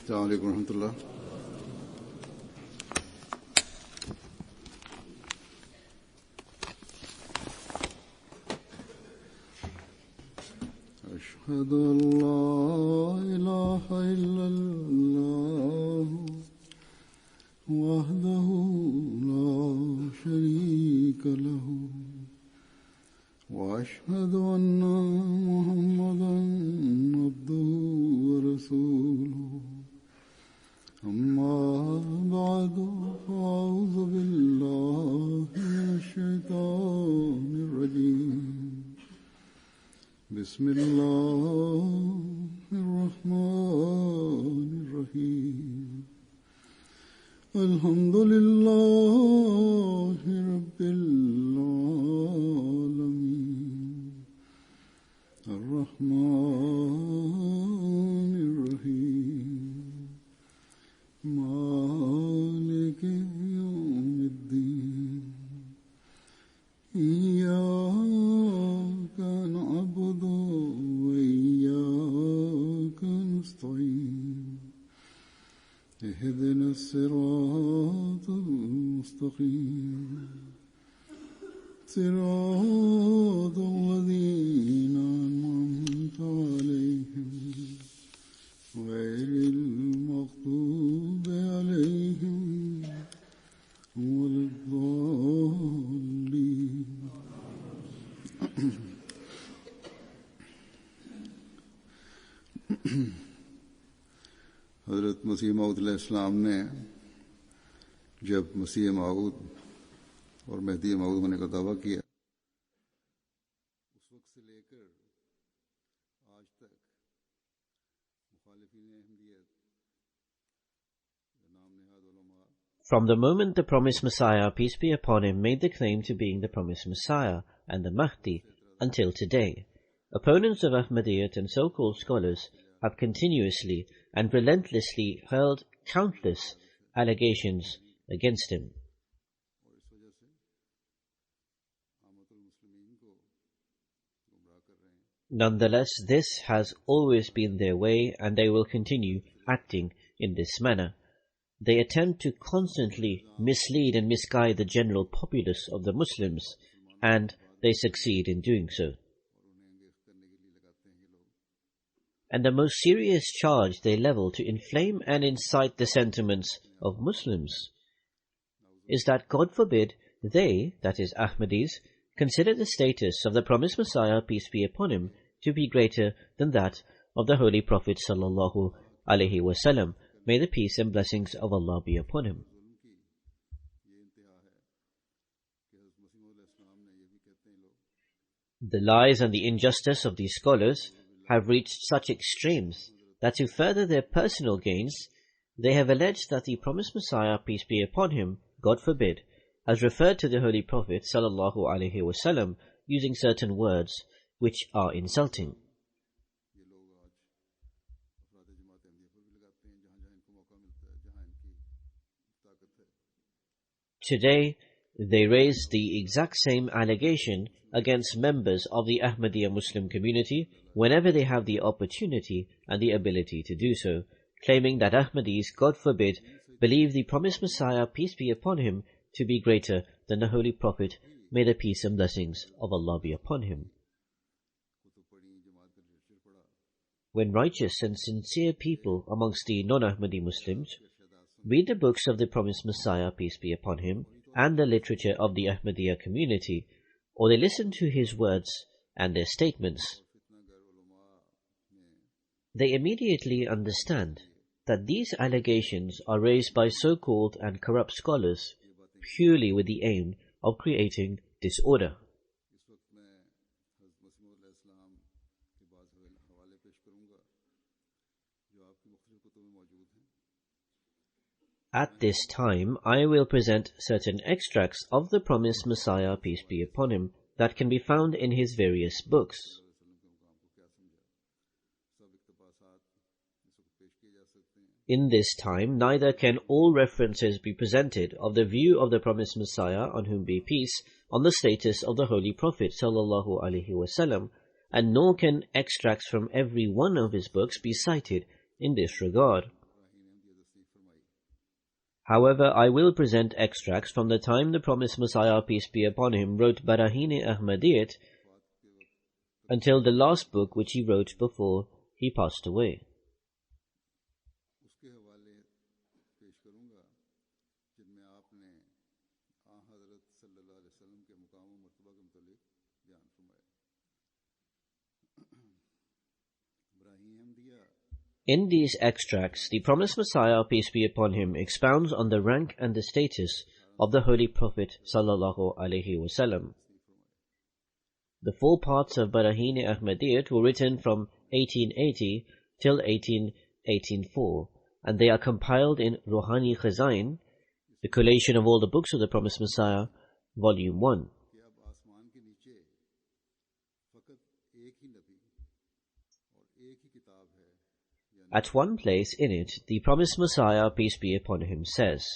السلام عليكم ورحمة الله. أشهد أن لا إله إلا الله وحده لا شريك له وأشهد أن محمدا عبده ورسوله أما بعد فأعوذ بالله من الشيطان الرجيم بسم الله الرحمن الرحيم الحمد لله رب العالمين الرحمن الرحيم مالك يوم الدين إياك نعبد وإياك نستعين اهدنا الصراط المستقيم صراط الذين أنعمت عليهم غير المغضوب عليهم ولا الضالين. हज़रत मसीह मऊद अलैहिस्सलाम ने जब मसीह मऊद और मेहदी मऊद होने का दावा किया, उस वक्त से लेकर आज तक मुखालिफीन अहमदियत नाम नेहाद उलमा, From the moment the promised Messiah, peace be upon him, made the claim to being the promised Messiah and the Mahdi until today, opponents of Ahmadiyyat and so-called scholars have continuously and relentlessly hurled countless allegations against him. Nonetheless, this has always been their way, and they will continue acting in this manner. They attempt to constantly mislead and misguide the general populace of the Muslims, and they succeed in doing so. And the most serious charge they level to inflame and incite the sentiments of Muslims is that, God forbid, they, that is Ahmadis, consider the status of the promised Messiah, peace be upon him, to be greater than that of the Holy Prophet sallallahu alaihi wasallam. May the peace and blessings of Allah be upon him. The lies and the injustice of these scholars have reached such extremes that to further their personal gains, they have alleged that the promised Messiah, peace be upon him, God forbid, has referred to the Holy Prophet sallallahu alaihi wasallam using certain words which are insulting. Today, they raise the exact same allegation against members of the Ahmadiyya Muslim community whenever they have the opportunity and the ability to do so, claiming that Ahmadis, God forbid, believe the promised Messiah, peace be upon him, to be greater than the Holy Prophet, may the peace and blessings of Allah be upon him. When righteous and sincere people amongst the non-Ahmadi Muslims read the books of the promised Messiah, peace be upon him, and the literature of the Ahmadiyya community, or they listen to his words and their statements, they immediately understand that these allegations are raised by so-called and corrupt scholars purely with the aim of creating disorder. At this time, I will present certain extracts of the promised Messiah, peace be upon him, that can be found in his various books. In this time, neither can all references be presented of the view of the promised Messiah, on whom be peace, on the status of the Holy Prophet sallallahu alaihi wasallam, and nor can extracts from every one of his books be cited in this regard. However, I will present extracts from the time the promised Messiah, peace be upon him, wrote Barahin-e-Ahmadiyyat until the last book which he wrote before he passed away. In these extracts, the promised Messiah, peace be upon him, expounds on the rank and the status of the Holy Prophet sallallahu alaihi wasallam. The 4 parts of Barahin-e-Ahmadiyyat were written from 1880 till 1884, and they are compiled in Ruhani Khazain, the collation of all the books of the promised Messiah, Volume 1. At one place in it, the promised Messiah, peace be upon him, says,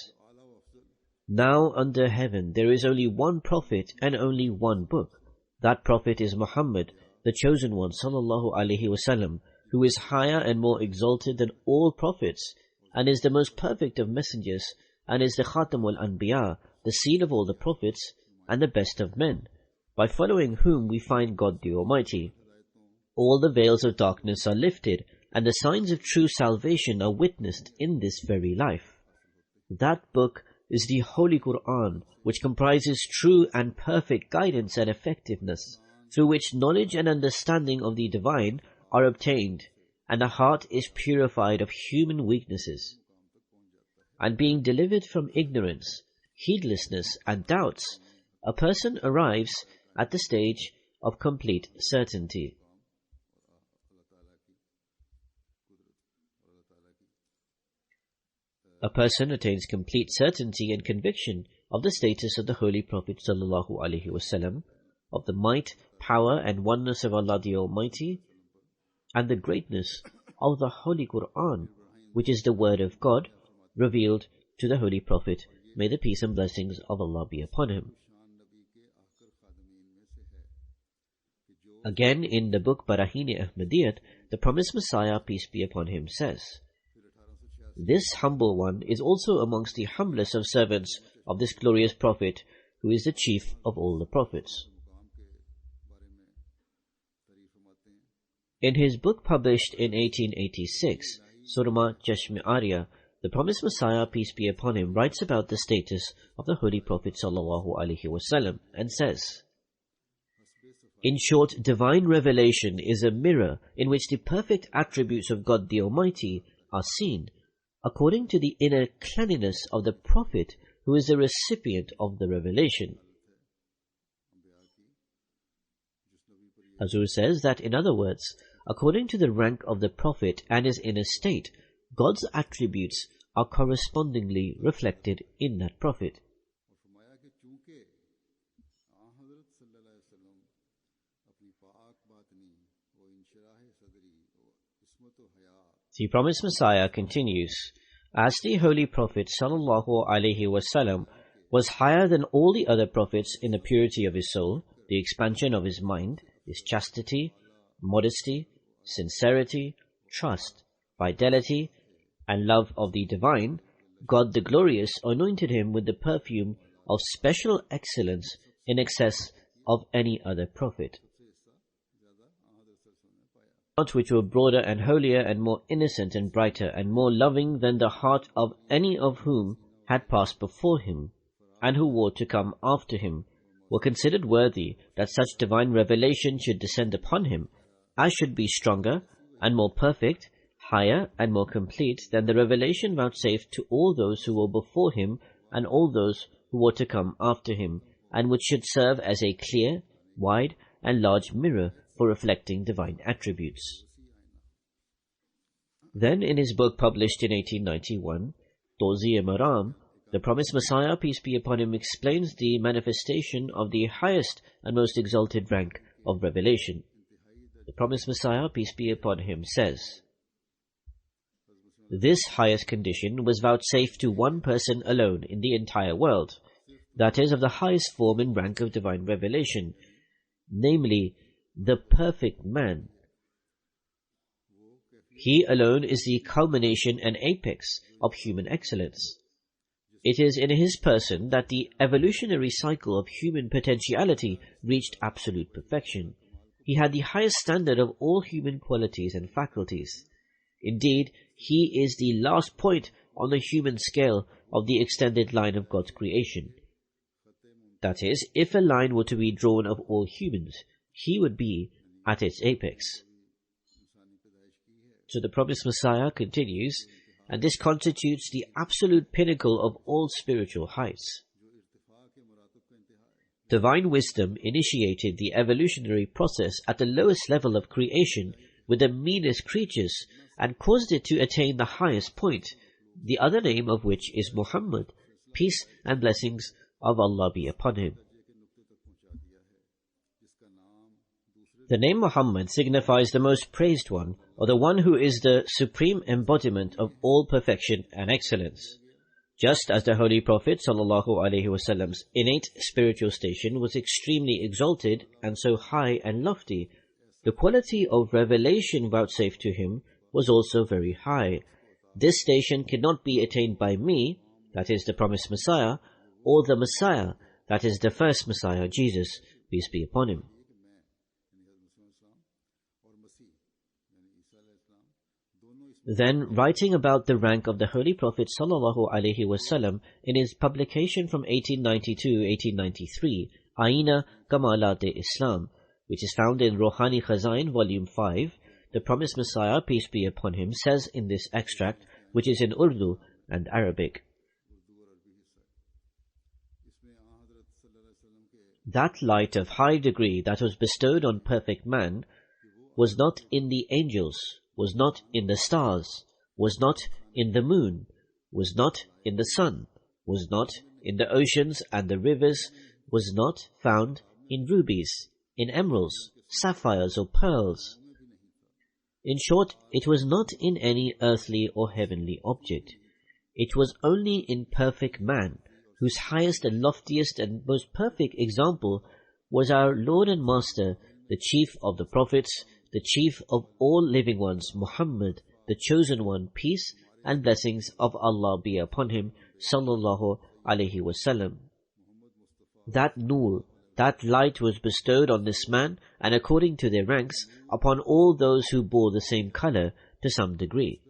"Now under heaven there is only one prophet and only one book. That prophet is Muhammad, the chosen one, sallallahu alaihi wasallam, who is higher and more exalted than all prophets, and is the most perfect of messengers, and is the Khatamul Anbiya, the seal of all the prophets, and the best of men, by following whom we find God the Almighty. All the veils of darkness are lifted, and the signs of true salvation are witnessed in this very life. That book is the Holy Quran, which comprises true and perfect guidance and effectiveness, through which knowledge and understanding of the divine are obtained, and the heart is purified of human weaknesses. And being delivered from ignorance, heedlessness, and doubts, a person arrives at the stage of complete certainty." A person attains complete certainty and conviction of the status of the Holy Prophet sallallahu alaihi wasallam, of the might, power, and oneness of Allah the Almighty, and the greatness of the Holy Quran, which is the word of God revealed to the Holy Prophet, may the peace and blessings of Allah be upon him. Again, in the book Barahin-e-Ahmadiyyat, the promised Messiah, peace be upon him, says, "This humble one is also amongst the humblest of servants of this glorious Prophet, who is the chief of all the prophets." In his book published in 1886, Surma Chashme Arya, the promised Messiah, peace be upon him, writes about the status of the Holy Prophet sallallahu alaihi wasallam and says, "In short, divine revelation is a mirror in which the perfect attributes of God the Almighty are seen, according to the inner cleanliness of the Prophet who is the recipient of the revelation." Hazur says that, in other words, according to the rank of the Prophet and his inner state, God's attributes are correspondingly reflected in that Prophet. The promised Messiah continues, "As the Holy Prophet sallallahu alaihi wasallam was higher than all the other prophets in the purity of his soul, the expansion of his mind, his chastity, modesty, sincerity, trust, fidelity, and love of the divine, God the Glorious anointed him with the perfume of special excellence in excess of any other prophet, which were broader and holier and more innocent and brighter and more loving than the heart of any of whom had passed before him, and who were to come after him, were considered worthy that such divine revelation should descend upon him, as should be stronger and more perfect, higher and more complete than the revelation vouchsafed to all those who were before him and all those who were to come after him, and which should serve as a clear, wide, and large mirror for reflecting divine attributes." Then, in his book published in 1891, Tawzi-e-Maram, the promised Messiah, peace be upon him, explains the manifestation of the highest and most exalted rank of revelation. The promised Messiah, peace be upon him, says, "This highest condition was vouchsafed to one person alone in the entire world, that is, of the highest form and rank of divine revelation, namely, the perfect man. He alone is the culmination and apex of human excellence. It is in his person that the evolutionary cycle of human potentiality reached absolute perfection. He had the highest standard of all human qualities and faculties. Indeed, he is the last point on the human scale of the extended line of God's creation. That is, if a line were to be drawn of all humans, he would be at its apex. So the promised Messiah continues, and this constitutes the absolute pinnacle of all spiritual heights. Divine wisdom initiated the evolutionary process at the lowest level of creation with the meanest creatures and caused it to attain the highest point, the other name of which is Muhammad, peace and blessings of Allah be upon him. The name Muhammad signifies the most praised one, or the one who is the supreme embodiment of all perfection and excellence. Just as the Holy Prophet ﷺ's innate spiritual station was extremely exalted and so high and lofty, the quality of revelation vouchsafed to him was also very high. This station cannot be attained by me, that is the promised Messiah, or the Messiah, that is the first Messiah, Jesus, peace be upon him. Then, writing about the rank of the Holy Prophet ﷺ in his publication from 1892-1893, Aina Kamalat-e-Islam, which is found in Rohani Khazain, Volume 5, the promised Messiah, peace be upon him, says in this extract, which is in Urdu and Arabic, that light of high degree that was bestowed on perfect man was not in the angels, was not in the stars, was not in the moon, was not in the sun, was not in the oceans and the rivers, was not found in rubies, in emeralds, sapphires or pearls. In short, it was not in any earthly or heavenly object. It was only in perfect man, whose highest and loftiest and most perfect example was our Lord and Master, the chief of the prophets, the chief of all living ones, Muhammad, the chosen one, peace and blessings of Allah be upon him, sallallahu alaihi wasallam. That nur, that light was bestowed on this man, and according to their ranks, upon all those who bore the same color to some degree.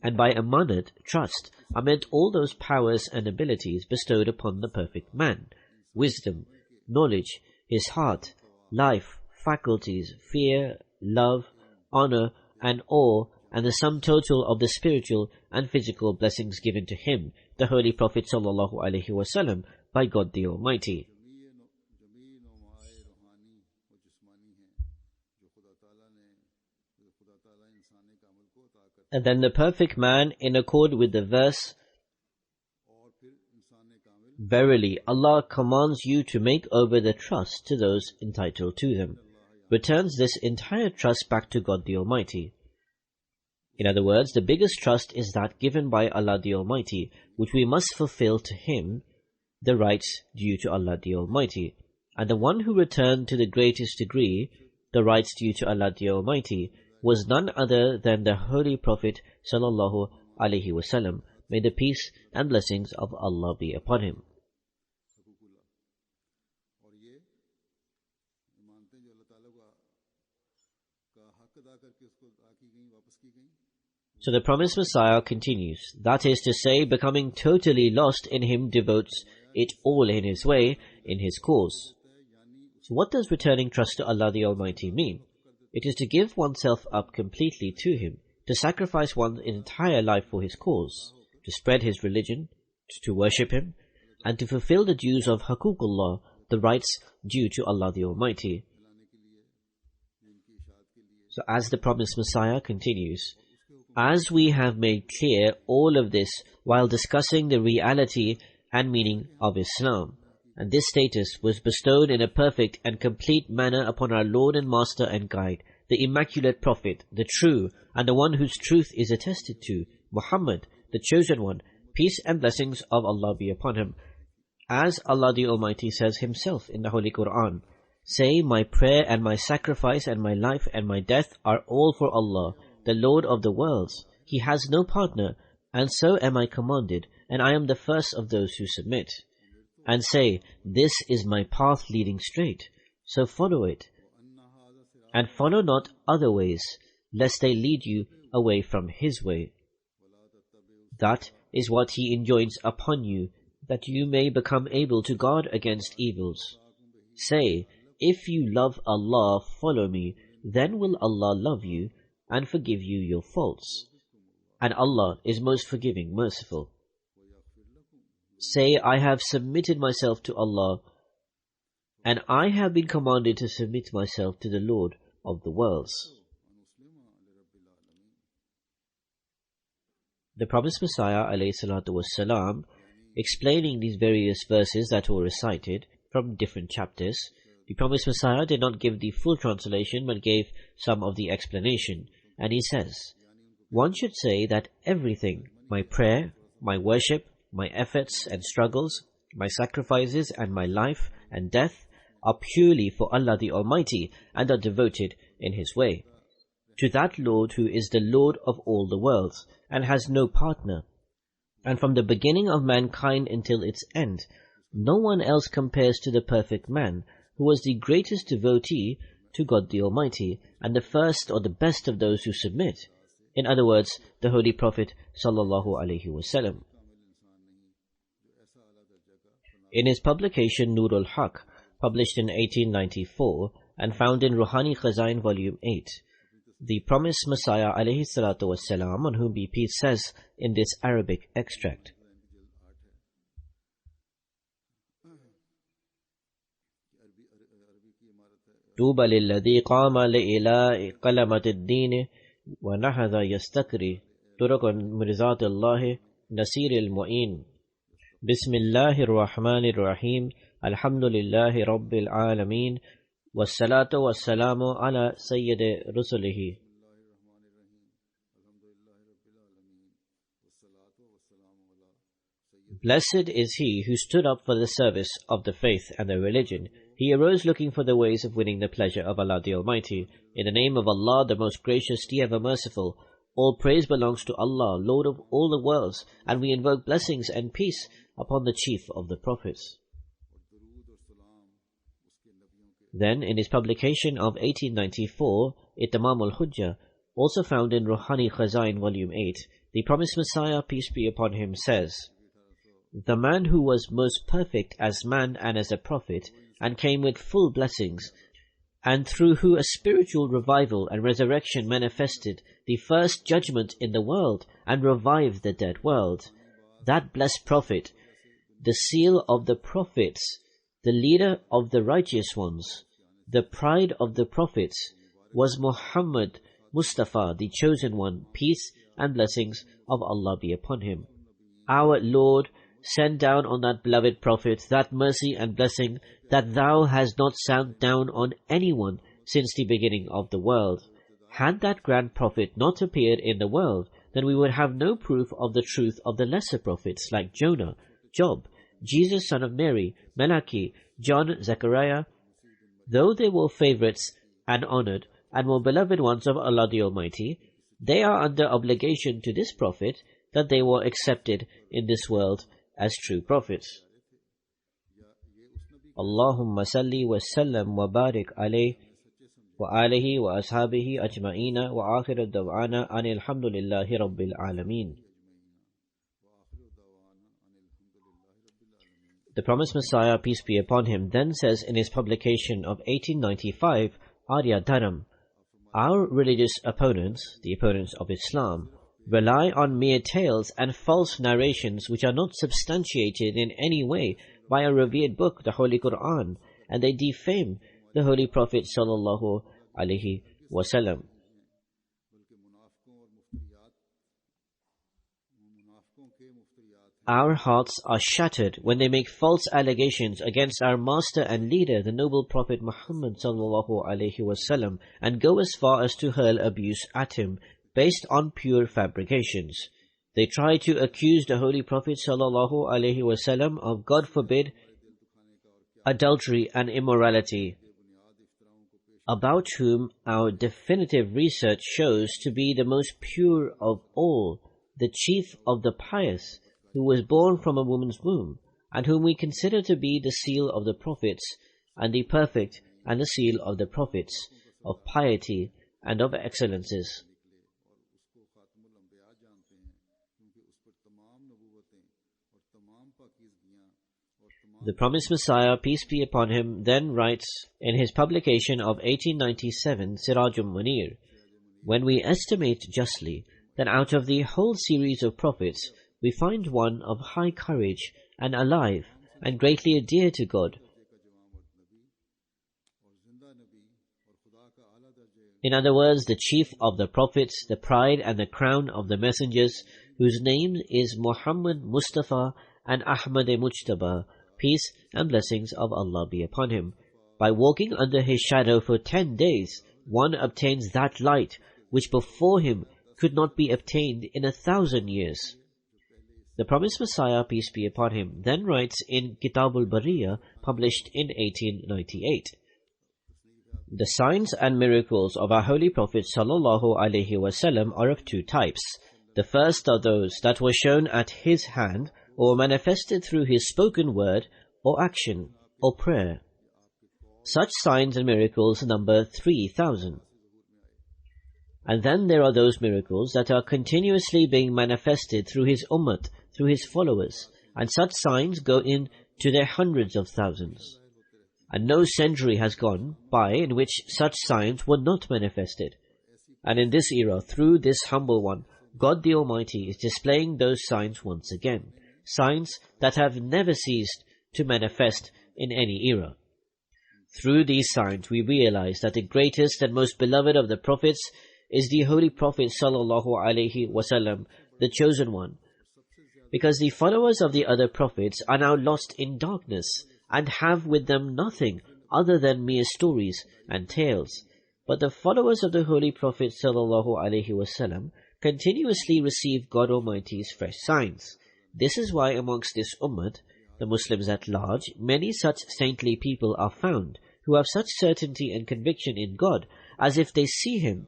And by amanat, trust, are meant all those powers and abilities bestowed upon the perfect man, wisdom, knowledge, his heart, life, faculties, fear, love, honor, and awe, and the sum total of the spiritual and physical blessings given to him, the Holy Prophet ﷺ, by God the Almighty. And then the perfect man, in accord with the verse, verily, Allah commands you to make over the trust to those entitled to them, returns this entire trust back to God the Almighty. In other words, the biggest trust is that given by Allah the Almighty, which we must fulfill to Him, the rights due to Allah the Almighty. And the one who returned to the greatest degree the rights due to Allah the Almighty was none other than the Holy Prophet sallallahu alaihi wasallam. May the peace and blessings of Allah be upon him. So the promised Messiah continues, that is to say, becoming totally lost in him devotes it all in his way, in his cause. So what does returning trust to Allah the Almighty mean? It is to give oneself up completely to him, to sacrifice one's entire life for his cause, to spread his religion, to worship him, and to fulfill the dues of Haququllah, the rights due to Allah the Almighty. So as the promised Messiah continues, as we have made clear all of this while discussing the reality and meaning of Islam, and this status was bestowed in a perfect and complete manner upon our Lord and Master and Guide, the Immaculate Prophet, the True, and the one whose truth is attested to, Muhammad, the Chosen One, peace and blessings of Allah be upon him. As Allah the Almighty says himself in the Holy Quran, say, my prayer and my sacrifice and my life and my death are all for Allah, the Lord of the worlds, He has no partner, and so am I commanded, and I am the first of those who submit. And say, this is my path leading straight, so follow it. And follow not other ways, lest they lead you away from His way. That is what He enjoins upon you, that you may become able to guard against evils. Say, if you love Allah, follow me, then will Allah love you and forgive you your faults. And Allah is most forgiving, merciful. Say, I have submitted myself to Allah, and I have been commanded to submit myself to the Lord of the worlds. The Promised Messiah ﷺ, explaining these various verses that were recited from different chapters, the Promised Messiah did not give the full translation but gave some of the explanation, and he says, one should say that everything, my prayer, my worship, my efforts and struggles, my sacrifices and my life and death are purely for Allah the Almighty and are devoted in His way. To that Lord who is the Lord of all the worlds and has no partner. And from the beginning of mankind until its end, no one else compares to the perfect man, who was the greatest devotee to God the Almighty and the first or the best of those who submit. In other words, the Holy Prophet sallallahu alaihi wasallam. In his publication Nur al-Haq, published in 1894 and found in Ruhani Khazain Volume 8, the Promised Messiah alayhi salatu wassalam, on whom be peace, says in this Arabic extract, طوبى للذي قام لإلاء قلمة الدين ونهض يستقري طرق مرضات الله نصير المعين بسم الله الرحمن الرحيم الحمد لله رب العالمين والصلاة والسلام على سيد رسله. Blessed is he who stood up for the service of the faith and the religion. He arose looking for the ways of winning the pleasure of Allah the Almighty. In the name of Allah, the most gracious, the ever merciful. All praise belongs to Allah, Lord of all the worlds, and we invoke blessings and peace upon the chief of the prophets. Then, in his publication of 1894, Itamam al-Hujjah, also found in Ruhani Khazain Volume 8, the Promised Messiah, peace be upon him, says, the man who was most perfect as man and as a prophet, and came with full blessings, and through who a spiritual revival and resurrection manifested the first judgment in the world and revived the dead world, that blessed prophet, the seal of the prophets, the leader of the righteous ones, the pride of the prophets, was Muhammad Mustafa, the chosen one, peace and blessings of Allah be upon him. Our Lord, send down on that beloved prophet that mercy and blessing that thou hast not sent down on anyone since the beginning of the world. Had that grand prophet not appeared in the world, then we would have no proof of the truth of the lesser prophets like Jonah, Job, Jesus son of Mary, Malachi, John, Zechariah. Though they were favorites and honored and were beloved ones of Allah the Almighty, they are under obligation to this prophet that they were accepted in this world as true prophets. Allahumma salli wa sallam wa barik alayhi wa alihi wa ashabihi ajma'ina wa akhir daw'ana anil hamdulillahi rabbil alameen. The Promised Messiah, peace be upon him, then says in his publication of 1895, Arya Dharam, our religious opponents, the opponents of Islam, rely on mere tales and false narrations which are not substantiated in any way by a revered book, the Holy Quran, and they defame the Holy Prophet sallallahu alaihi wasallam. Our hearts are shattered when they make false allegations against our master and leader, the noble Prophet Muhammad sallallahu alaihi wasallam, and go as far as to hurl abuse at him based on pure fabrications. They try to accuse the Holy Prophet sallallahu alaihi wasallam of, God forbid, adultery and immorality. about whom our definitive research shows to be the most pure of all, the chief of the pious, who was born from a woman's womb, and whom we consider to be the seal of the prophets, and the perfect, and the seal of the prophets, of piety and of excellences. The promised Messiah, peace be upon him, then writes in his publication of 1897, Sirajul Munir, "When we estimate justly, then out of the whole series of prophets, we find one of high courage and alive and greatly dear to God. In other words, the chief of the prophets, the pride and the crown of the messengers, whose name is Muhammad Mustafa and Ahmad Mujtaba, peace and blessings of Allah be upon him. By walking under his shadow for 10 days, one obtains that light which before him could not be obtained in 1,000 years." The promised Messiah, peace be upon him, then writes in Kitabul Bariya, published in 1898, "The signs and miracles of our Holy Prophet sallallahu alaihi wasallam are of 2 types. The first are those that were shown at his hand or manifested through his spoken word or action or prayer. Such signs and miracles number 3,000. And then there are those miracles that are continuously being manifested through his ummat, through his followers, and such signs go into their hundreds of thousands. And no century has gone by in which such signs were not manifested. And in this era, through this humble one, God the Almighty is displaying those signs once again, signs that have never ceased to manifest in any era. Through these signs we realize that the greatest and most beloved of the prophets is the Holy Prophet sallallahu alaihi wasallam, the chosen one, because the followers of the other prophets are now lost in darkness and have with them nothing other than mere stories and tales. But the followers of the Holy Prophet sallallahu alaihi wasallam continuously receive God Almighty's fresh signs. This is why amongst this ummah, the Muslims at large, many such saintly people are found who have such certainty and conviction in God as if they see Him,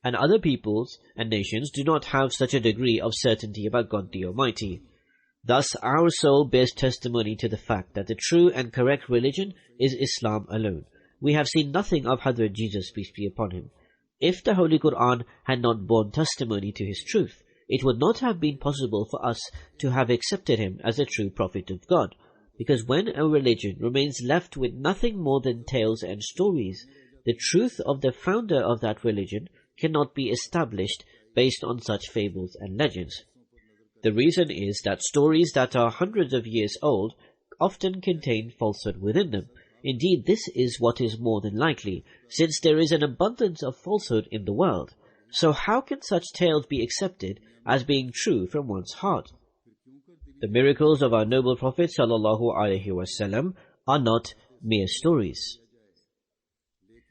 and other peoples and nations do not have such a degree of certainty about God the Almighty. Thus our soul bears testimony to the fact that the true and correct religion is Islam alone. We have seen nothing of Hazrat Jesus, peace be upon him. If the Holy Quran had not borne testimony to his truth, it would not have been possible for us to have accepted him as a true prophet of God, because when a religion remains left with nothing more than tales and stories, the truth of the founder of that religion cannot be established based on such fables and legends. The reason is that stories that are hundreds of years old often contain falsehood within them. Indeed, this is what is more than likely, since there is an abundance of falsehood in the world. So how can such tales be accepted as being true from one's heart? The miracles of our noble Prophet sallallahu alaihi wasallam are not mere stories.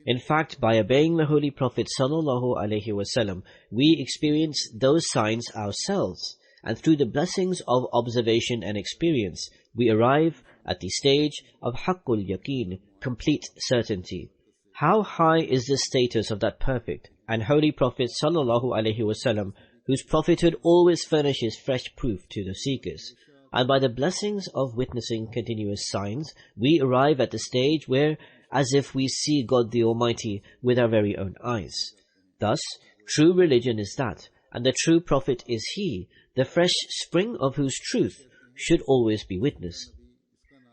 In fact, by obeying the Holy Prophet sallallahu alaihi wasallam, we experience those signs ourselves, and through the blessings of observation and experience, we arrive at the stage of haqqul yaqeen, complete certainty. How high is the status of that perfect and holy Prophet sallallahu alaihi wasallam, whose prophethood always furnishes fresh proof to the seekers. And by the blessings of witnessing continuous signs, we arrive at the stage where, as if we see God the Almighty with our very own eyes. Thus, true religion is that, and the true prophet is he, the fresh spring of whose truth should always be witnessed.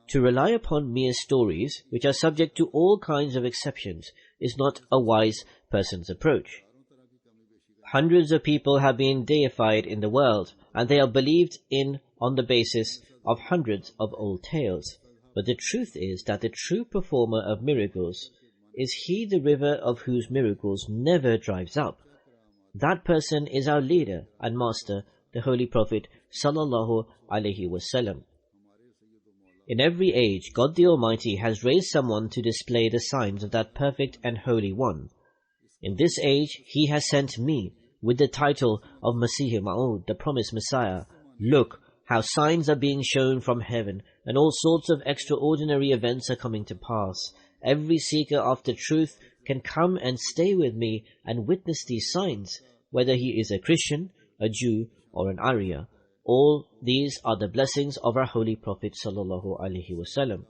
To rely upon mere stories, which are subject to all kinds of exceptions, is not a wise person's approach. Hundreds of people have been deified in the world, and they are believed in on the basis of hundreds of old tales. But the truth is that the true performer of miracles is he, the river of whose miracles never dries up. That person is our leader and master, the Holy Prophet sallallahu alaihi wasallam. In every age, God the Almighty has raised someone to display the signs of that perfect and holy one. In this age, He has sent me with the title of Masih Ma'ud, the promised Messiah. Look how signs are being shown from heaven, and all sorts of extraordinary events are coming to pass. Every seeker after truth can come and stay with me and witness these signs, whether he is a Christian, a Jew, or an Arya. All these are the blessings of our Holy Prophet sallallahu alaihi wasallam.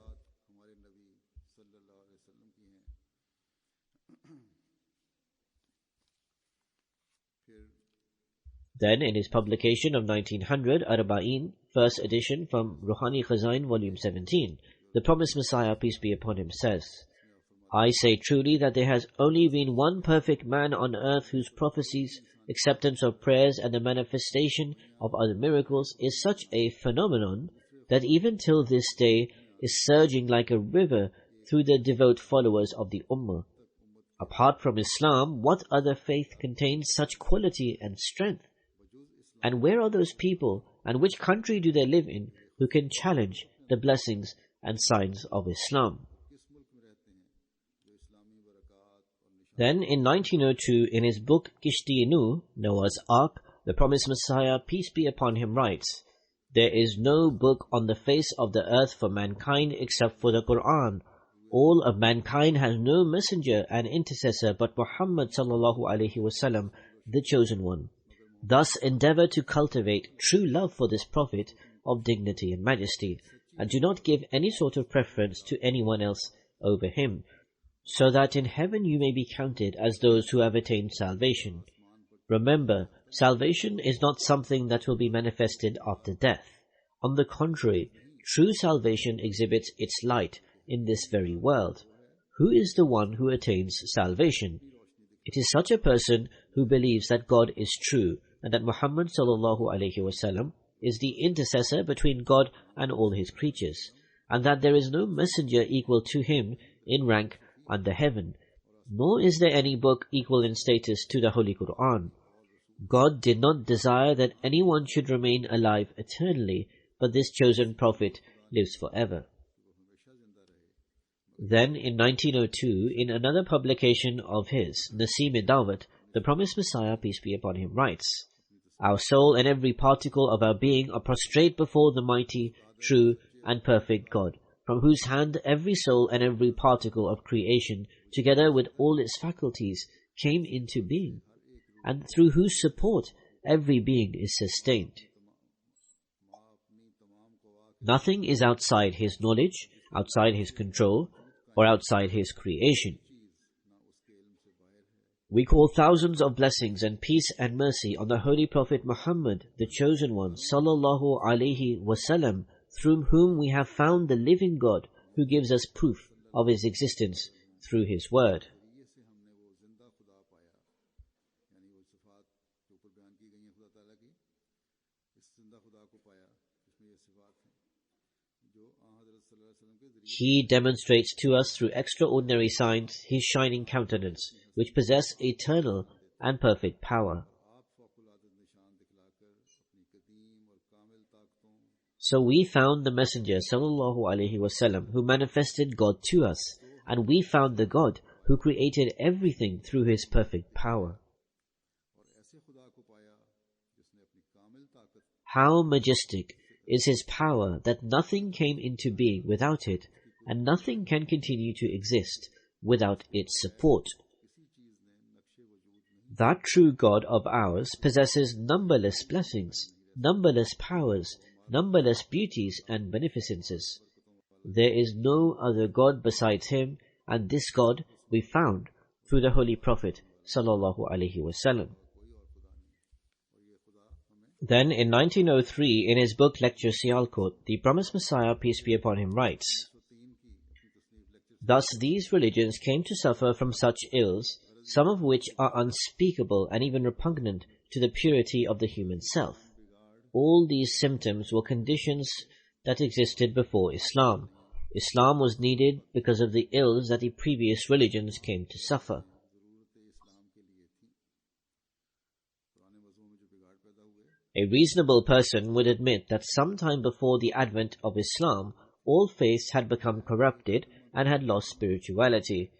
Then, in his publication of 1900, Arba'in, first edition from Ruhani Khazain, volume 17, the promised Messiah, peace be upon him, says, I say truly that there has only been one perfect man on earth whose prophecies, acceptance of prayers, and the manifestation of other miracles is such a phenomenon that even till this day is surging like a river through the devout followers of the Ummah. Apart from Islam, what other faith contains such quality and strength? And where are those people, and which country do they live in, who can challenge the blessings and signs of Islam? Then, in 1902, in his book Kishti-i-Nuh, Noah's Ark, the promised Messiah, peace be upon him, writes, There is no book on the face of the earth for mankind except for the Quran. All of mankind has no messenger and intercessor but Muhammad sallallahu alaihi wasallam, the chosen one. Thus endeavor to cultivate true love for this Prophet of dignity and majesty, and do not give any sort of preference to anyone else over him, so that in heaven you may be counted as those who have attained salvation. Remember, salvation is not something that will be manifested after death. On the contrary, true salvation exhibits its light in this very world. Who is the one who attains salvation? It is such a person who believes that God is true, and that Muhammad sallallahu alaihi wasallam is the intercessor between God and all his creatures, and that there is no messenger equal to him in rank under heaven, nor is there any book equal in status to the Holy Quran. God did not desire that anyone should remain alive eternally, but this chosen prophet lives forever. Then, in 1902, in another publication of his, Nasim-i-Dawat, the promised Messiah, peace be upon him, writes, Our soul and every particle of our being are prostrate before the mighty, true, and perfect God, from whose hand every soul and every particle of creation, together with all its faculties, came into being, and through whose support every being is sustained. Nothing is outside his knowledge, outside his control, or outside his creation. We call thousands of blessings and peace and mercy on the Holy Prophet Muhammad, the chosen one, sallallahu alaihi wasallam, through whom we have found the living God, who gives us proof of his existence through his word. He demonstrates to us through extraordinary signs his shining countenance, which possess eternal and perfect power. So we found the Messenger sallallahu alaihi wasallam, who manifested God to us, and we found the God who created everything through his perfect power. How majestic is his power that nothing came into being without it, and nothing can continue to exist without its support. That true God of ours possesses numberless blessings, numberless powers, numberless beauties and beneficences. There is no other God besides him, and this God we found through the Holy Prophet sallallahu alaihi wasallam. Then in 1903, in his book Lecture Sialkot, the promised Messiah, peace be upon him, writes, Thus these religions came to suffer from such ills, some of which are unspeakable and even repugnant to the purity of the human self. All these symptoms were conditions that existed before Islam. Islam was needed because of the ills that the previous religions came to suffer. A reasonable person would admit that sometime before the advent of Islam, all faiths had become corrupted and had lost spirituality.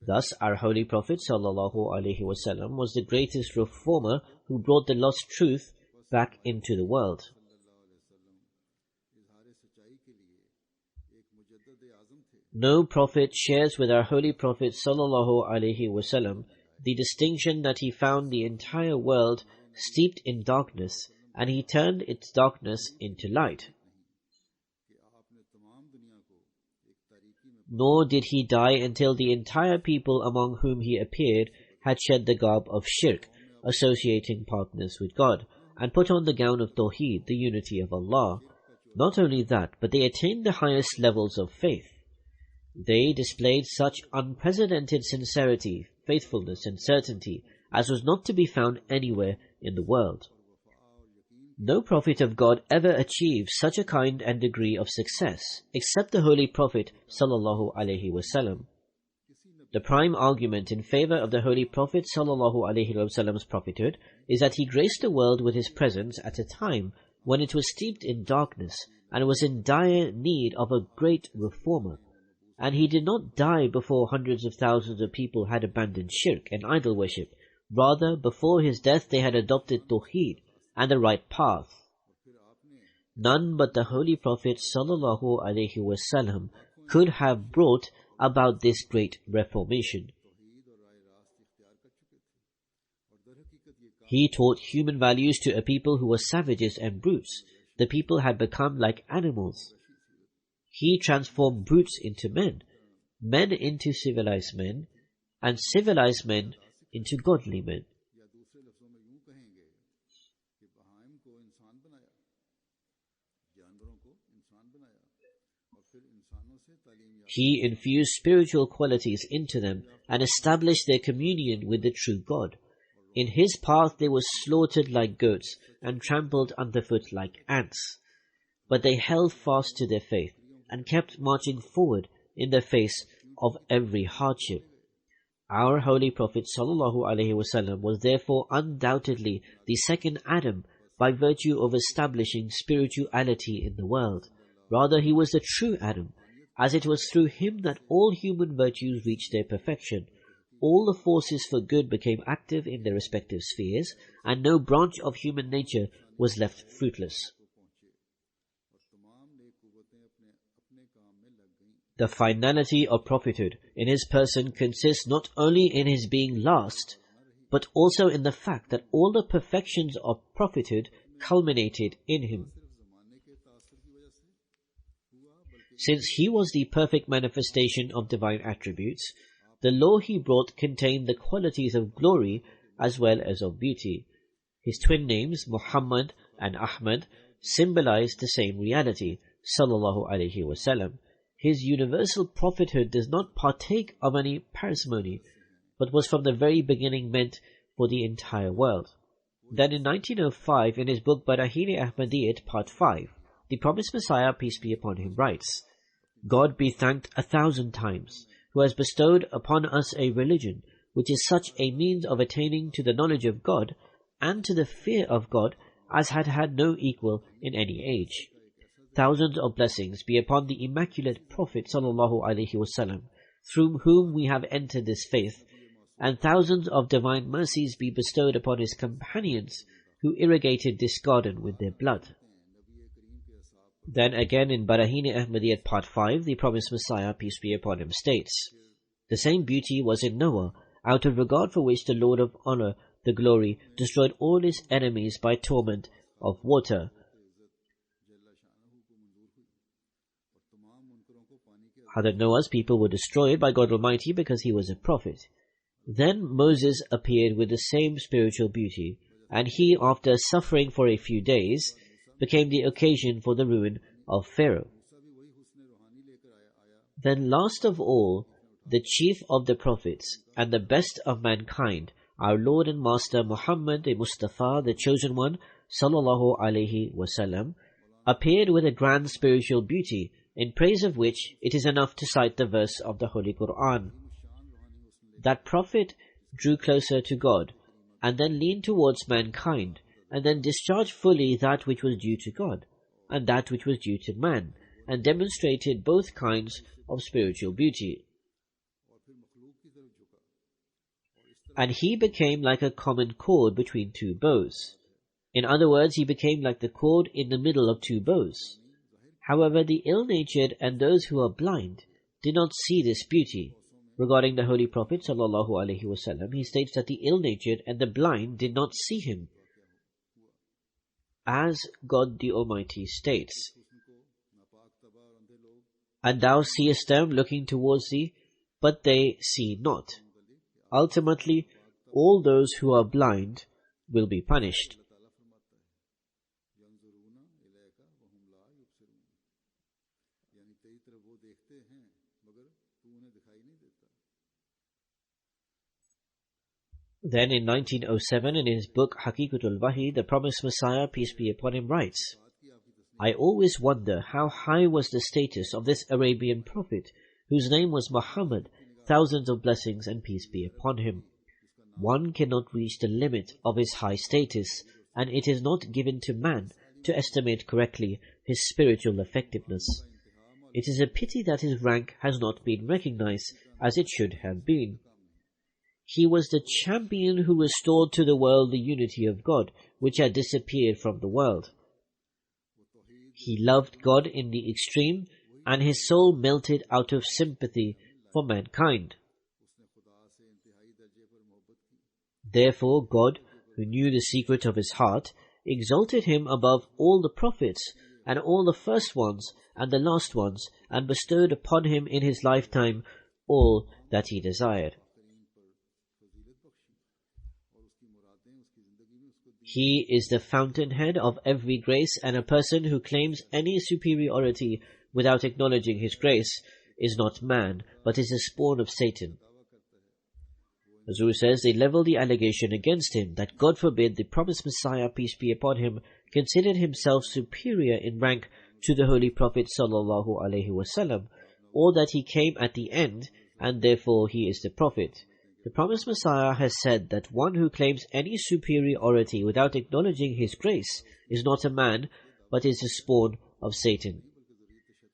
Thus, our Holy Prophet sallallahu alaihi wasallam was the greatest reformer who brought the lost truth back into the world. No prophet shares with our Holy Prophet sallallahu alaihi wasallam the distinction that he found the entire world steeped in darkness and he turned its darkness into light. Nor did he die until the entire people among whom he appeared had shed the garb of shirk, associating partners with God, and put on the gown of Tawheed, the unity of Allah. Not only that, but they attained the highest levels of faith. They displayed such unprecedented sincerity, faithfulness and certainty as was not to be found anywhere in the world. No prophet of God ever achieved such a kind and degree of success, except the Holy Prophet sallallahu alaihi wasallam. The prime argument in favor of the Holy Prophet sallallahu alaihi wasallam's prophethood is that he graced the world with his presence at a time when it was steeped in darkness and was in dire need of a great reformer. And he did not die before hundreds of thousands of people had abandoned shirk and idol worship. Rather, before his death they had adopted Tawheed and the right path. None but the Holy Prophet sallallahu alaihi wasallam could have brought about this great reformation. He taught human values to a people who were savages and brutes. The people had become like animals. He transformed brutes into men, men into civilized men, and civilized men into godly men. He infused spiritual qualities into them and established their communion with the true God. In his path they were slaughtered like goats and trampled underfoot like ants. But they held fast to their faith and kept marching forward in the face of every hardship. Our Holy Prophet sallallahu alaihi wasallam was therefore undoubtedly the second Adam by virtue of establishing spirituality in the world. Rather, he was the true Adam, as it was through him that all human virtues reached their perfection. All the forces for good became active in their respective spheres, and no branch of human nature was left fruitless. The finality of prophethood in his person consists not only in his being last, but also in the fact that all the perfections of prophethood culminated in him. Since he was the perfect manifestation of divine attributes, the law he brought contained the qualities of glory as well as of beauty. His twin names, Muhammad and Ahmad, symbolized the same reality, sallallahu alaihi wasallam. His universal prophethood does not partake of any parsimony, but was from the very beginning meant for the entire world. Then in 1905, in his book Barahine Ahmadiyyat, Part 5, the promised Messiah, peace be upon him, writes, God be thanked 1,000 times, who has bestowed upon us a religion, which is such a means of attaining to the knowledge of God and to the fear of God as had had no equal in any age. Thousands of blessings be upon the immaculate Prophet sallallahu alaihi wasallam, through whom we have entered this faith, and thousands of divine mercies be bestowed upon his companions who irrigated this garden with their blood. Then again in Barahine Ahmadiyyat Part 5, the promised Messiah, peace be upon him, states, the same beauty was in Noah, out of regard for which the Lord of Honor, the Glory, destroyed all his enemies by torment of water. Hazrat Noah's people were destroyed by God Almighty because he was a prophet. Then Moses appeared with the same spiritual beauty, and he, after suffering for a few days, became the occasion for the ruin of Pharaoh. Then last of all, the chief of the prophets and the best of mankind, our Lord and Master Muhammad the Mustafa, the chosen one, sallallahu alaihi wasallam, appeared with a grand spiritual beauty, in praise of which it is enough to cite the verse of the Holy Quran. That prophet drew closer to God, and then leaned towards mankind, and then discharged fully that which was due to God, and that which was due to man, and demonstrated both kinds of spiritual beauty. And he became like a common cord between two bows. In other words, he became like the cord in the middle of two bows. However, the ill-natured and those who are blind did not see this beauty. Regarding the Holy Prophet ﷺ, he states that the ill-natured and the blind did not see him. As God the Almighty states, "And thou seest them looking towards thee, but they see not." Ultimately, all those who are blind will be punished. Then in 1907, in his book Haqiqatul Wahi, the promised Messiah, peace be upon him, writes, "I always wonder how high was the status of this Arabian prophet, whose name was Muhammad, thousands of blessings and peace be upon him. One cannot reach the limit of his high status, and it is not given to man to estimate correctly his spiritual effectiveness. It is a pity that his rank has not been recognized as it should have been. He was the champion who restored to the world the unity of God, which had disappeared from the world. He loved God in the extreme, and his soul melted out of sympathy for mankind. Therefore God, who knew the secret of his heart, exalted him above all the prophets, and all the first ones and the last ones, and bestowed upon him in his lifetime all that he desired. He is the fountainhead of every grace, and a person who claims any superiority without acknowledging his grace is not man, but is a spawn of Satan." Hazur says they level the allegation against him that God forbid the promised Messiah, peace be upon him, considered himself superior in rank to the Holy Prophet ﷺ, or that he came at the end and therefore he is the Prophet. The promised Messiah has said that one who claims any superiority without acknowledging his grace is not a man, but is a spawn of Satan.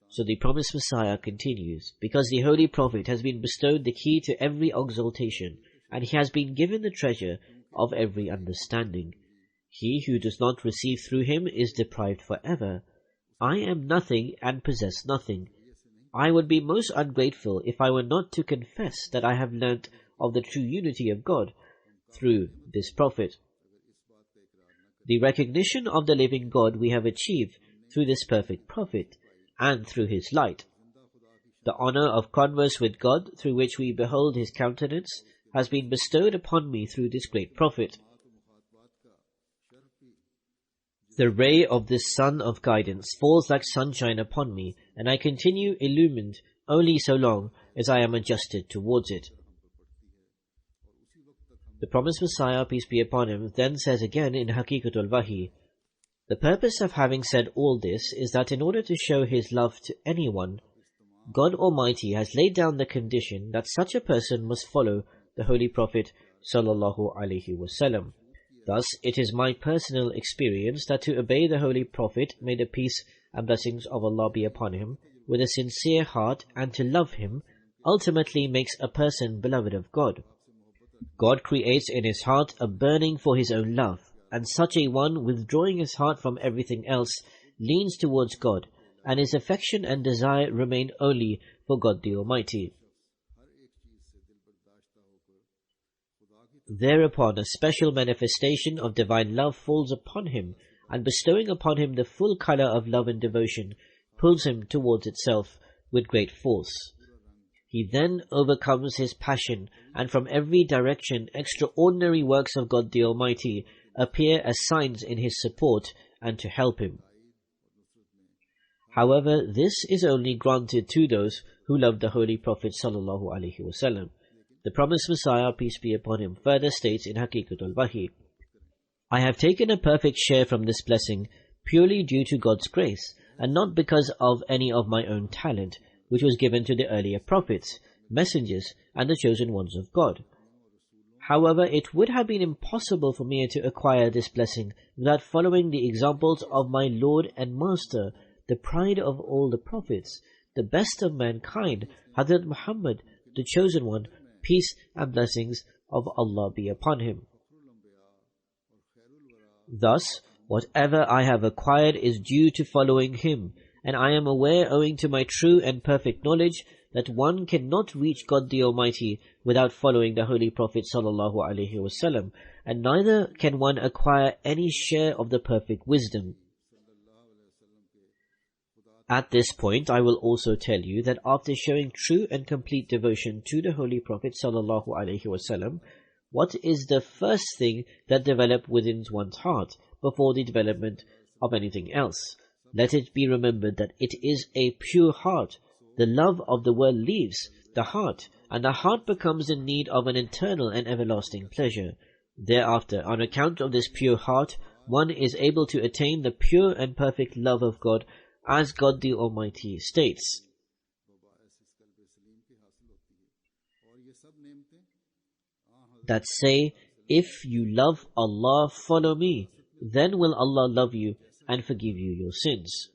So the promised Messiah continues, "Because the Holy Prophet has been bestowed the key to every exaltation, and he has been given the treasure of every understanding. He who does not receive through him is deprived forever. I am nothing and possess nothing. I would be most ungrateful if I were not to confess that I have learnt of the true unity of God through this Prophet. The recognition of the living God we have achieved through this perfect Prophet and through his light. The honor of converse with God, through which we behold his countenance, has been bestowed upon me through this great Prophet. The ray of this sun of guidance falls like sunshine upon me, and I continue illumined only so long as I am adjusted towards it." The promised Messiah, peace be upon him, then says again in Haqiqatul Wahi, "The purpose of having said all this is that in order to show his love to anyone, God Almighty has laid down the condition that such a person must follow the Holy Prophet ﷺ. Thus, it is my personal experience that to obey the Holy Prophet, may the peace and blessings of Allah be upon him, with a sincere heart and to love him, ultimately makes a person beloved of God. God creates in his heart a burning for his own love, and such a one, withdrawing his heart from everything else, leans towards God, and his affection and desire remain only for God the Almighty. Thereupon a special manifestation of divine love falls upon him, and bestowing upon him the full color of love and devotion, pulls him towards itself with great force. He then overcomes his passion, and from every direction extraordinary works of God the Almighty appear as signs in his support and to help him. However, this is only granted to those who love the Holy Prophet ﷺ. The promised Messiah, peace be upon him, further states in Haqiqatul Wahi, "I have taken a perfect share from this blessing purely due to God's grace, and not because of any of my own talent, which was given to the earlier prophets, messengers, and the chosen ones of God. However, it would have been impossible for me to acquire this blessing without following the examples of my Lord and Master, the pride of all the prophets, the best of mankind, Hazrat Muhammad, the chosen one, peace and blessings of Allah be upon him. Thus, whatever I have acquired is due to following him, and I am aware, owing to my true and perfect knowledge, that one cannot reach God the Almighty without following the Holy Prophet sallallahu alaihi wasallam, and neither can one acquire any share of the perfect wisdom. At this point, I will also tell you that after showing true and complete devotion to the Holy Prophet sallallahu alaihi wasallam, what is the first thing that develops within one's heart before the development of anything else? Let it be remembered that it is a pure heart. The love of the world leaves the heart, and the heart becomes in need of an eternal and everlasting pleasure. Thereafter, on account of this pure heart, one is able to attain the pure and perfect love of God, as God the Almighty states, that say, if you love Allah, follow me, then will Allah love you and forgive you your sins.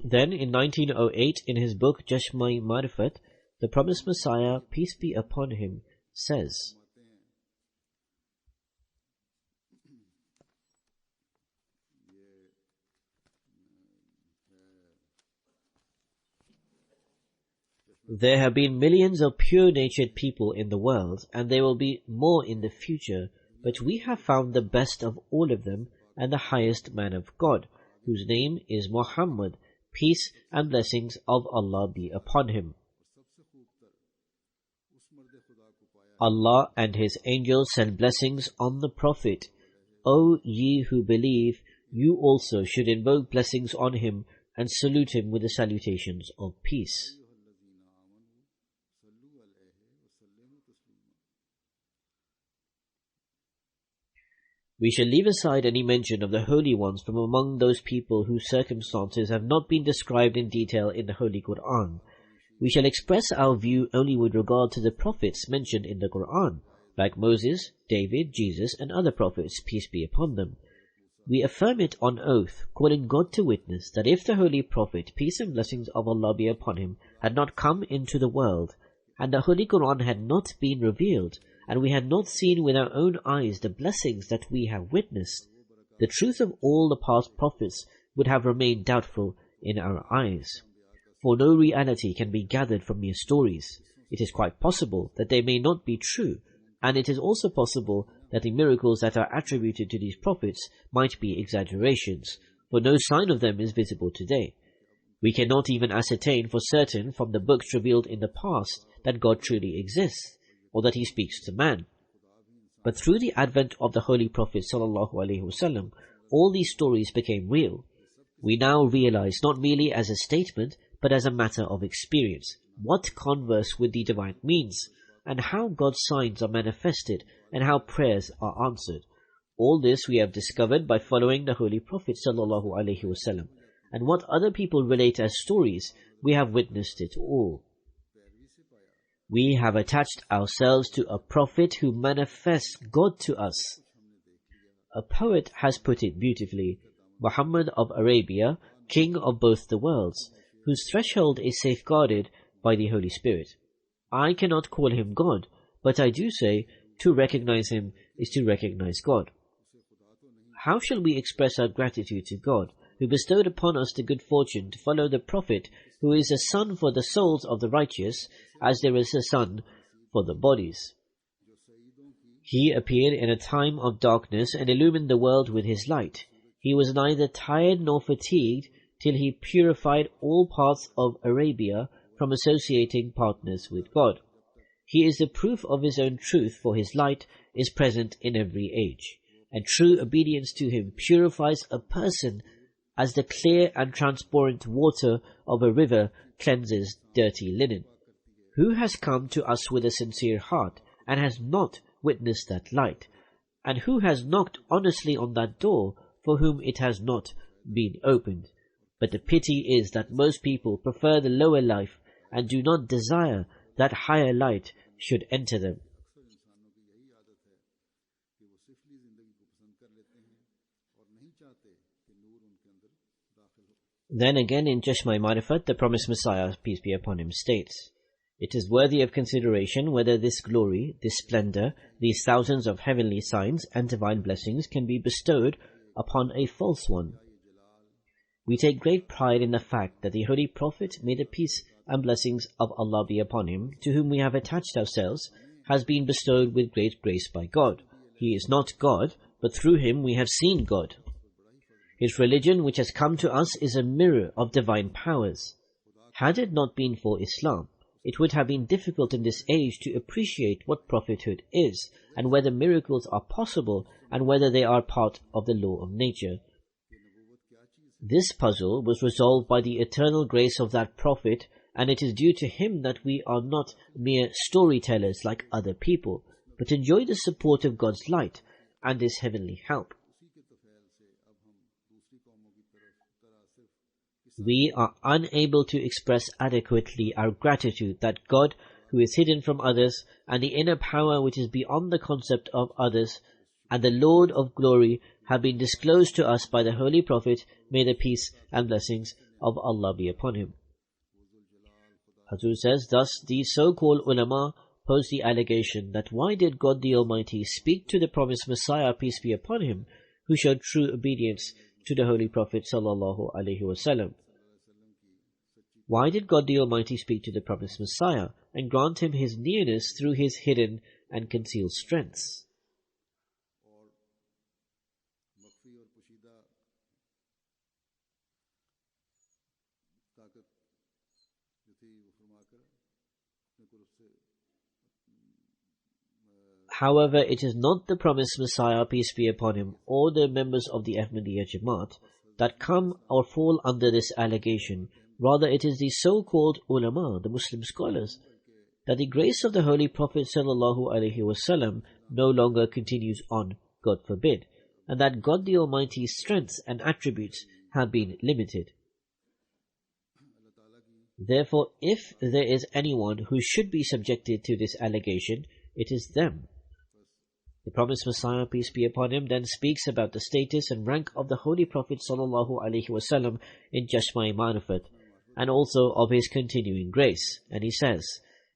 Then in 1908, in his book Chashma-e-Marifat, the promised Messiah, peace be upon him, says, there have been millions of pure-natured people in the world, and there will be more in the future, but we have found the best of all of them and the highest man of God, whose name is Muhammad, peace and blessings of Allah be upon him. Allah and His angels send blessings on the Prophet. O ye who believe, you also should invoke blessings on him and salute him with the salutations of peace. We shall leave aside any mention of the holy ones from among those people whose circumstances have not been described in detail in the Holy Quran. We shall express our view only with regard to the prophets mentioned in the Quran, like Moses, David, Jesus, and other prophets, peace be upon them. We affirm it on oath, calling God to witness, that if the Holy Prophet, peace and blessings of Allah be upon him, had not come into the world, and the Holy Quran had not been revealed, and we had not seen with our own eyes the blessings that we have witnessed, the truth of all the past prophets would have remained doubtful in our eyes. For no reality can be gathered from mere stories. It is quite possible that they may not be true, and it is also possible that the miracles that are attributed to these prophets might be exaggerations, for no sign of them is visible today. We cannot even ascertain for certain from the books revealed in the past that God truly exists, or that He speaks to man. But through the advent of the Holy Prophet ﷺ, all these stories became real. We now realize, not merely as a statement, but as a matter of experience, what converse with the divine means, and how God's signs are manifested, and how prayers are answered. All this we have discovered by following the Holy Prophet ﷺ, and what other people relate as stories, we have witnessed it all. We have attached ourselves to a prophet who manifests God to us. A poet has put it beautifully, Muhammad of Arabia, king of both the worlds, whose threshold is safeguarded by the Holy Spirit. I cannot call him God, but I do say, to recognize him is to recognize God. How shall we express our gratitude to God, who bestowed upon us the good fortune to follow the Prophet, who is a sun for the souls of the righteous, as there is a sun for the bodies? He appeared in a time of darkness and illumined the world with his light. He was neither tired nor fatigued till he purified all parts of Arabia from associating partners with God. He is the proof of his own truth, for his light is present in every age, and true obedience to him purifies a person as the clear and transparent water of a river cleanses dirty linen. Who has come to us with a sincere heart, and has not witnessed that light? And who has knocked honestly on that door, for whom it has not been opened? But the pity is that most people prefer the lower life, and do not desire that higher light should enter them. Then again in Chashma-e-Marifat, the promised Messiah, peace be upon him, states, It is worthy of consideration whether this glory, this splendor, these thousands of heavenly signs and divine blessings can be bestowed upon a false one. We take great pride in the fact that the Holy Prophet, may the peace and blessings of Allah be upon him, to whom we have attached ourselves, has been bestowed with great grace by God. He is not God, but through him we have seen God. His religion, which has come to us, is a mirror of divine powers. Had it not been for Islam, it would have been difficult in this age to appreciate what prophethood is, and whether miracles are possible, and whether they are part of the law of nature. This puzzle was resolved by the eternal grace of that prophet, and it is due to him that we are not mere storytellers like other people, but enjoy the support of God's light and his heavenly help. We are unable to express adequately our gratitude that God, who is hidden from others, and the inner power which is beyond the concept of others, and the Lord of glory have been disclosed to us by the Holy Prophet, may the peace and blessings of Allah be upon him. Hazur says, thus the so-called ulama pose the allegation that why did God the Almighty speak to the promised Messiah, peace be upon him, who showed true obedience to the Holy Prophet sallallahu alaihi wasallam? Why did God the Almighty speak to the promised Messiah and grant him his nearness through his hidden and concealed strengths? However, it is not the promised Messiah, peace be upon him, or the members of the Ahmadiyya Jamaat that come or fall under this allegation. Rather, it is the so-called ulama, the Muslim scholars, that the grace of the Holy Prophet sallallahu alaihi wasallam no longer continues on, God forbid, and that God the Almighty's strengths and attributes have been limited. Therefore, if there is anyone who should be subjected to this allegation, it is them. The promised Messiah, peace be upon him, then speaks about the status and rank of the Holy Prophet sallallahu alaihi wasallam in Chashma-e Ma'rifat, and also of his continuing grace. And he says,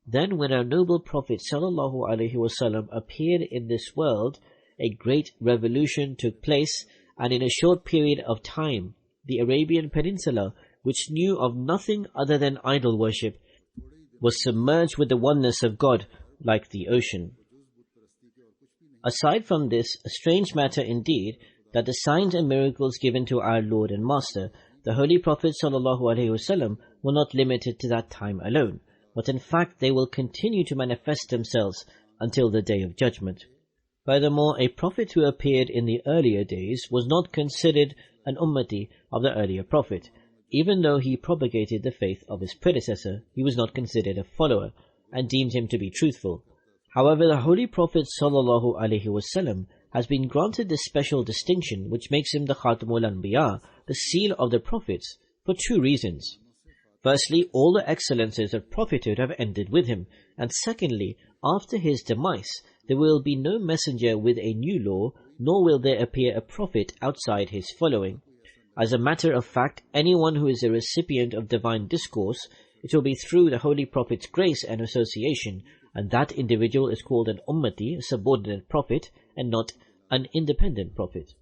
then when our noble Prophet sallallahu alaihi wasallam appeared in this world, a great revolution took place, and in a short period of time, the Arabian Peninsula, which knew of nothing other than idol worship, was submerged with the oneness of God like the ocean. Aside from this, a strange matter indeed, that the signs and miracles given to our Lord and Master, the Holy Prophet ﷺ, were not limited to that time alone, but in fact they will continue to manifest themselves until the Day of Judgment. Furthermore, a prophet who appeared in the earlier days was not considered an ummati of the earlier prophet. Even though he propagated the faith of his predecessor, he was not considered a follower, and deemed him to be truthful. However, the Holy Prophet ﷺ has been granted this special distinction which makes him the Khatamul Anbiya, the seal of the prophets, for two reasons. Firstly, all the excellences of prophethood have ended with him, and secondly, after his demise, there will be no messenger with a new law, nor will there appear a prophet outside his following. As a matter of fact, anyone who is a recipient of divine discourse, it will be through the Holy Prophet's grace and association, and that individual is called an ummati, a subordinate prophet, and not an independent prophet.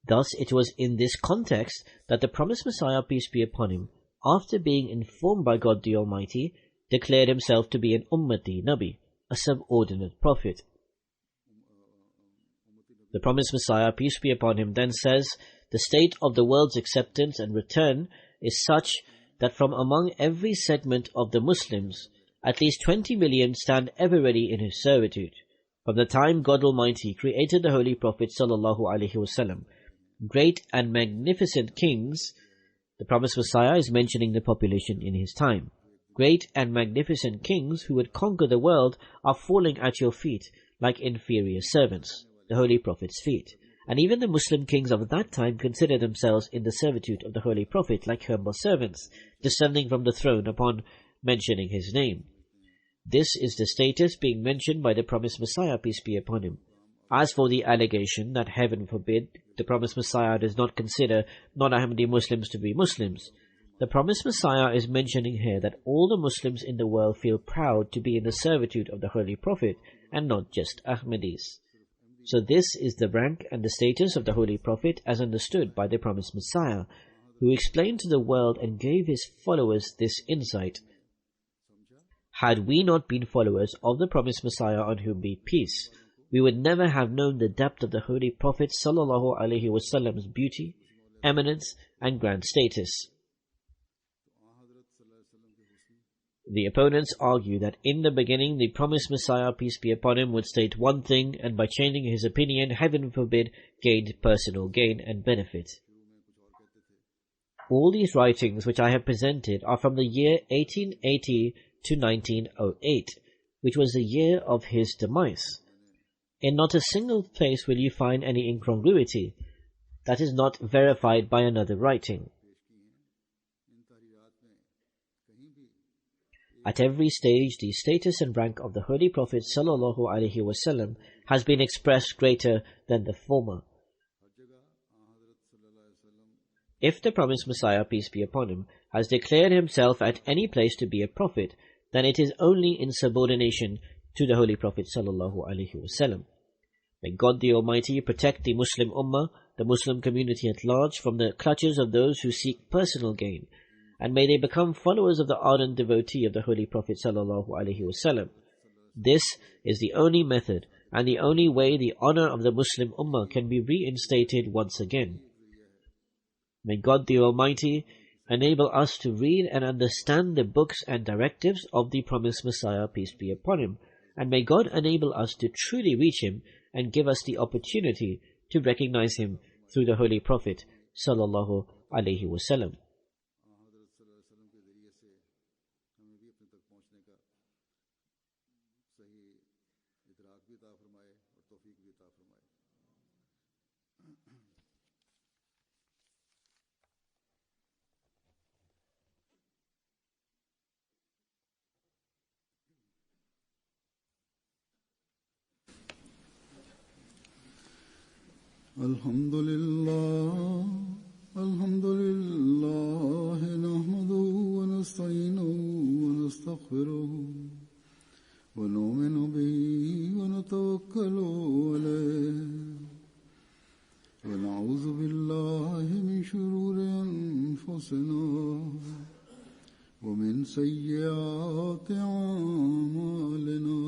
Thus, it was in this context that the promised Messiah, peace be upon him, after being informed by God the Almighty, declared himself to be an ummati nabi, a subordinate prophet. The promised Messiah, peace be upon him, then says, the state of the world's acceptance and return is such that from among every segment of the Muslims, at least 20 million stand ever ready in his servitude. From the time God Almighty created the Holy Prophet sallallahu alaihi wasallam, great and magnificent kings, the promised Messiah is mentioning the population in his time. Great and magnificent kings who would conquer the world are falling at your feet like inferior servants, the Holy Prophet's feet. And even the Muslim kings of that time consider themselves in the servitude of the Holy Prophet like humble servants, descending from the throne upon mentioning his name. This is the status being mentioned by the promised Messiah, peace be upon him. As for the allegation that, heaven forbid, the promised Messiah does not consider non-Ahmadi Muslims to be Muslims, The promised Messiah is mentioning here that all the Muslims in the world feel proud to be in the servitude of the Holy Prophet and not just Ahmadis. So this is the rank and the status of the Holy Prophet as understood by the promised Messiah, who explained to the world and gave his followers this insight. Had we not been followers of the promised Messiah on whom be peace, we would never have known the depth of the Holy Prophet sallallahu alaihi wasallam's beauty, eminence and grand status. The opponents argue that in the beginning the promised Messiah, peace be upon him, would state one thing and by changing his opinion, heaven forbid, gained personal gain and benefit. All these writings which I have presented are from the year 1880 to 1908, which was the year of his demise. In not a single place will you find any incongruity that is not verified by another writing. At every stage, the status and rank of the Holy Prophet sallallahu alaihi wasallam has been expressed greater than the former. If the promised Messiah, peace be upon him, has declared himself at any place to be a prophet, then it is only in subordination to the Holy Prophet sallallahu alaihi wasallam. May God the Almighty protect the Muslim Ummah, the Muslim community at large, from the clutches of those who seek personal gain, and may they become followers of the ardent devotee of the Holy Prophet sallallahu alaihi wasallam. This is the only method and the only way the honor of the Muslim Ummah can be reinstated once again. May God the Almighty enable us to read and understand the books and directives of the promised Messiah, peace be upon him, and may God enable us to truly reach him and give us the opportunity to recognize him through the Holy Prophet sallallahu alaihi wasallam. Alhamdulillah, alhamdulillah, nahmaduhu wa nasta'inuhu wa nastaghfiruhu wa nu'minu bihi wa natawakkalu alayhi wa na'udhu billahi min shururi anfusina wa min sayyiati a'malina.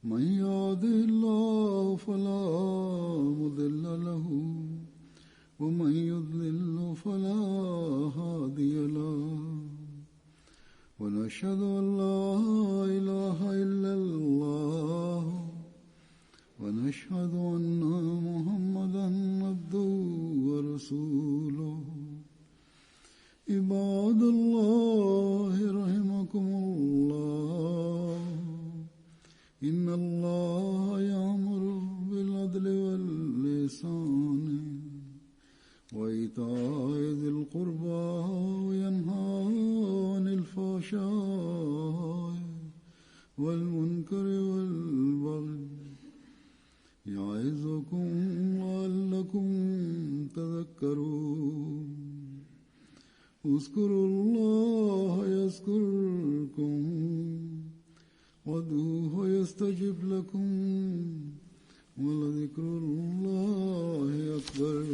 من يهده الله فلا مضل له ومن يضلل فلا هادي له ونشهد أن لا إله إلا الله ونشهد أن محمدا عبده ورسوله عباد الله رحمكم الله إن الله يأمر بالعدل والإحسان وإيتاء ذي القربى وينهى عن الفحشاء والمنكر والبغي يعظكم لعلكم تذكرون اذكروا الله يذكركم وادعوه يستجب لكم ولذكر الله أكبر.